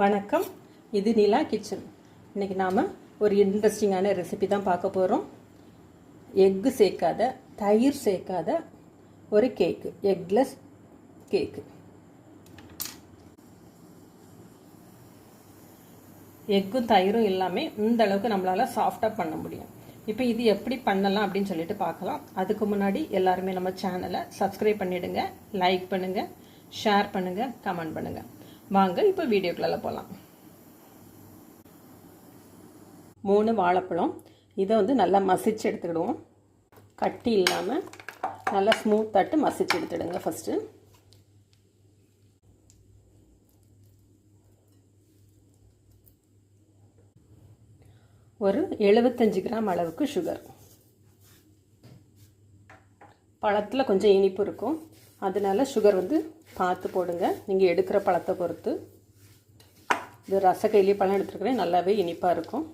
வணக்கம், இது நிலா கிச்சன். இன்றைக்கி நாம் ஒரு இன்ட்ரெஸ்டிங்கான ரெசிபி தான் பார்க்க போகிறோம். எக்கு சேர்க்காத, தயிர் சேர்க்காத ஒரு கேக்கு, எக்லெஸ் கேக்கு. எக்கும் தயிரும் எல்லாமே இந்த அளவுக்கு நம்மளால் சாஃப்டாக பண்ண முடியும். இப்போ இது எப்படி பண்ணலாம் அப்படின்னு சொல்லிட்டு பார்க்கலாம். அதுக்கு முன்னாடி எல்லாருமே நம்ம சேனலை சப்ஸ்கிரைப் பண்ணிவிடுங்க, லைக் பண்ணுங்கள், ஷேர் பண்ணுங்கள், கமெண்ட் பண்ணுங்கள். வாங்க இப்போ வீடியோக்குள்ள போகலாம். 3 வாழைப்பழம், இதை நல்லா மசிச்சு எடுத்துக்கிடுவோம். கட்டி இல்லாமல் நல்லா ஸ்மூத்தாட்டு மசிச்சு எடுத்துடுங்க. ஃபஸ்ட்டு ஒரு 75 கிராம் அளவுக்கு சுகர். பழத்தில் கொஞ்சம் இனிப்பு இருக்கும், அதனால சுகர் பார்த்து போடுங்க. நீங்கள் எடுக்கிற பழத்தை பொறுத்து. இது ரசக்கையிலே பழம் எடுத்துருக்கிறேன், நல்லாவே இனிப்பாக இருக்கும்.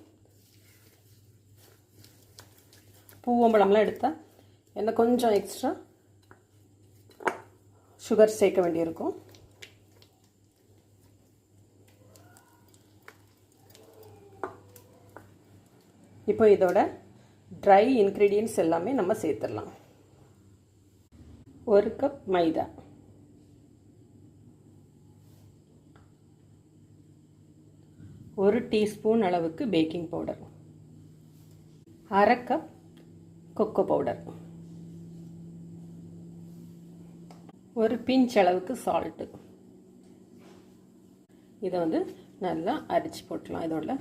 பூவம்பழம்லாம் எடுத்தால் என்ன கொஞ்சம் எக்ஸ்ட்ரா சுகர் சேர்க்க வேண்டியிருக்கும். இப்போ இதோட ட்ரை இன்க்ரீடியன்ட்ஸ் எல்லாமே நம்ம சேர்த்துடலாம். 1 கப் மைதா, 1 டீஸ்பூன் அளவுக்கு baking powder, 1/2 cup cocoa powder, 1 pinch அளவுக்கு சால்ட்டு. இதை நல்லா அரிச்சு போட்டுக்கலாம். இதோட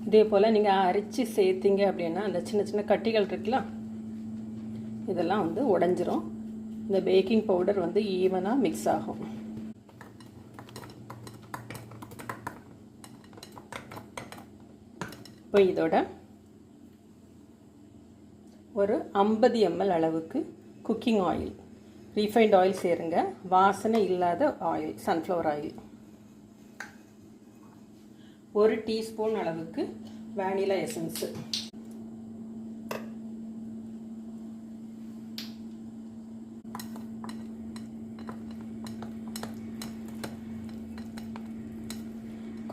இதே போல் நீங்கள் அரைச்சி சேர்த்திங்க அப்படின்னா அந்த சின்ன சின்ன கட்டிகள் இருக்குல்ல, இதெல்லாம் உடைஞ்சிரும். இந்த பேக்கிங் பவுடர் ஈவனாக மிக்ஸ் ஆகும். இப்போ இதோட ஒரு 50 ml அளவுக்கு குக்கிங் ஆயில், ரீஃபைண்ட் ஆயில் சேருங்க. வாசனை இல்லாத ஆயில், சன்ஃப்ளவர் ஆயில். 1 டீஸ்பூன் அளவுக்கு வானிலா எசன்ஸு.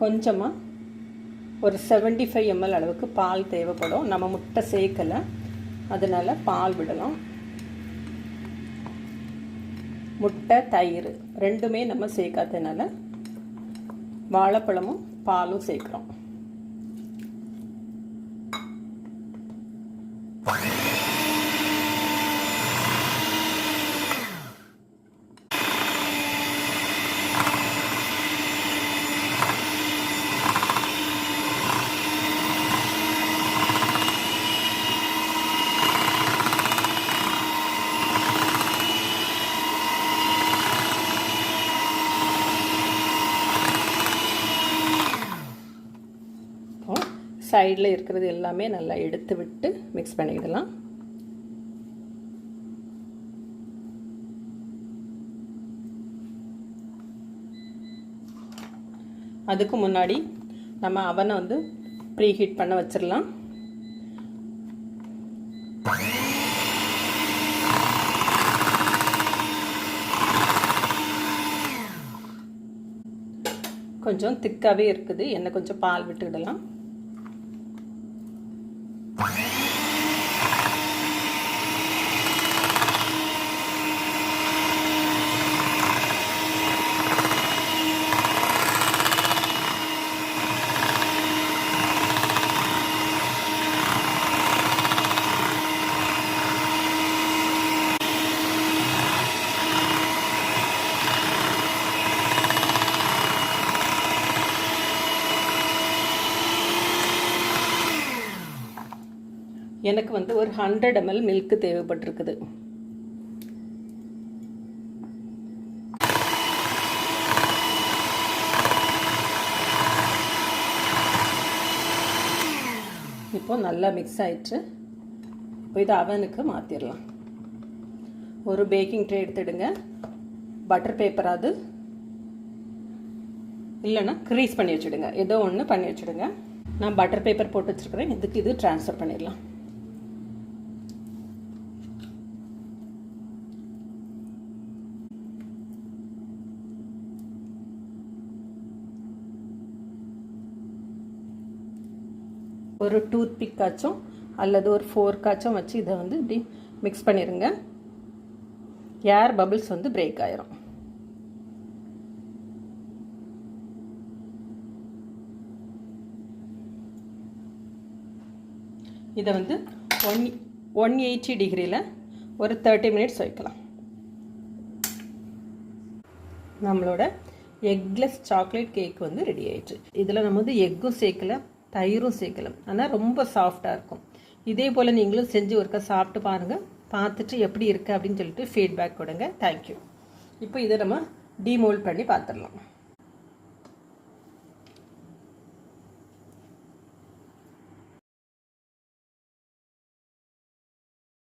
கொஞ்சமாக ஒரு 75 ml அளவுக்கு பால் தேவைப்படும். நம்ம முட்டை சேர்க்கலை, அதனால் பால் விடலாம். முட்டை, தயிர் ரெண்டுமே நம்ம சேர்க்காததுனால வாழைப்பழமும் பாலும் சேர்க்குறோம். சைடில் இருக்கிறது எல்லாமே நல்லா எடுத்து விட்டு மிக்ஸ் பண்ணிடலாம். அதுக்கு முன்னாடி நம்ம அவனை ப்ரீ ஹீட் பண்ண வச்சிடலாம். கொஞ்சம் திக்காகவே இருக்குது, எண்ணெய் கொஞ்சம் பால் விட்டுக்கிடலாம். எனக்கு ஒரு 100 ml மில்க் தேவைப்பட்டிருக்குது. இப்போ நல்லா மிக்ஸ் ஆயிடுச்சு. இப்போ இதை அவனுக்கு மாற்றிடலாம். ஒரு பேக்கிங் ட்ரே எடுத்துடுங்க. பட்டர் பேப்பராது இல்லைன்னா க்ரீஸ் பண்ணி வச்சுடுங்க, ஏதோ ஒன்று பண்ணி வச்சுடுங்க. நான் பட்டர் பேப்பர் போட்டு வச்சுருக்கிறேன். இதுக்கு இது ட்ரான்ஸ்ஃபர் பண்ணிடலாம். ஒரு டூத் பிக்காச்சும் அல்லது ஒரு ஃபோர்க்காச்சும் வச்சு இதை வந்து இப்படி மிக்ஸ் பண்ணிடுங்க. ஏர் பபிள்ஸ் வந்து பிரேக் ஆயிரும். இதை வந்து 180 டிகிரியில் ஒரு 30 மினிட்ஸ் வைக்கலாம். நம்மளோட எக்லெஸ் சாக்லேட் கேக் வந்து ரெடி ஆயிடுச்சு. இதில் நம்ம வந்து எக்கும் சேர்க்கல, தயிரும் சேர்க்கல, ஆனால் ரொம்ப சாஃப்டாக இருக்கும். இதே போல் நீங்களும் செஞ்சு ஒருக்கா சாப்பிட்டு பாருங்கள். பார்த்துட்டு எப்படி இருக்குது அப்படின்னு சொல்லிட்டு ஃபீட்பேக் கொடுங்க. தேங்க்யூ. இப்போ இதை நம்ம டீமோல்ட் பண்ணி பார்த்துடலாம்.